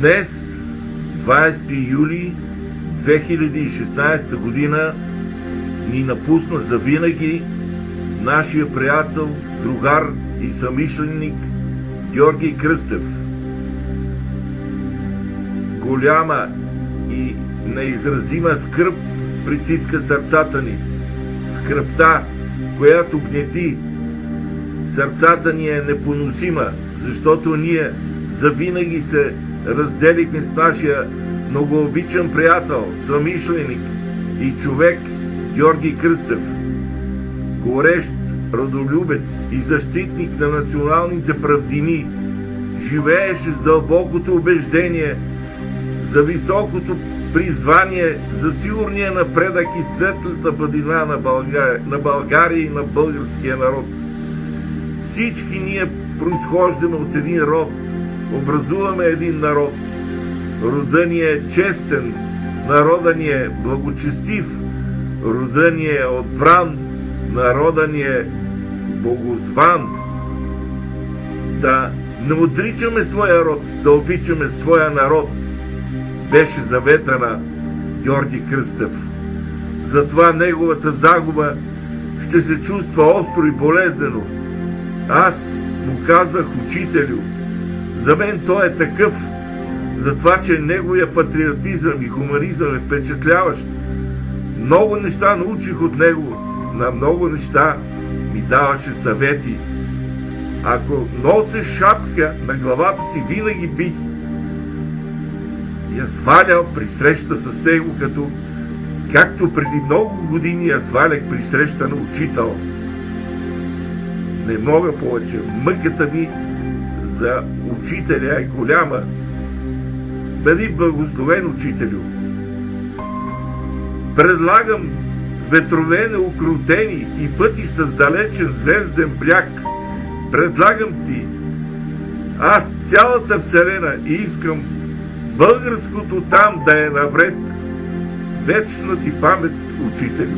Днес, 20 юли 2016 година, ни напусна завинаги нашия приятел, другар и съмишленик Георги Кръстев. Голяма и неизразима скръб притиска сърцата ни. Скръбта, която гнети. Сърцата ни е непоносима, защото ние завинаги се разделихме с нашия многообичан приятел, съмишленик и човек Георги Кръстев. Горещ родолюбец и защитник на националните правдини, живееше с дълбокото убеждение за високото призвание, за сигурния напредък и светлата бъдина на България и на българския народ. Всички ние произхождаме от един род, образуваме един народ. Рода ни е честен, народа ни е благочестив, рода ни е отбран, народа ни е богозван. Да не отричаме своя род, да обичаме своя народ, беше завета на Георги Кръстев. Затова неговата загуба ще се чувства остро и болезнено. Аз му казах учителю. За мен той е такъв, затова че неговия патриотизъм и хуманизъм е впечатляващ. Много неща научих от него, на много неща ми даваше съвети. Ако носеш шапка на главата си, винаги бих я свалял при среща с него, както преди много години я свалях при среща на учител. Не мога повече. Мъката ми за учителя е голяма. Бъди благословен, учителю. Предлагам ветрове неукротени и пътища с далечен звезден бряг. Предлагам ти аз цялата вселена и искам българското там да е навред. Вечна ти памет, учителю.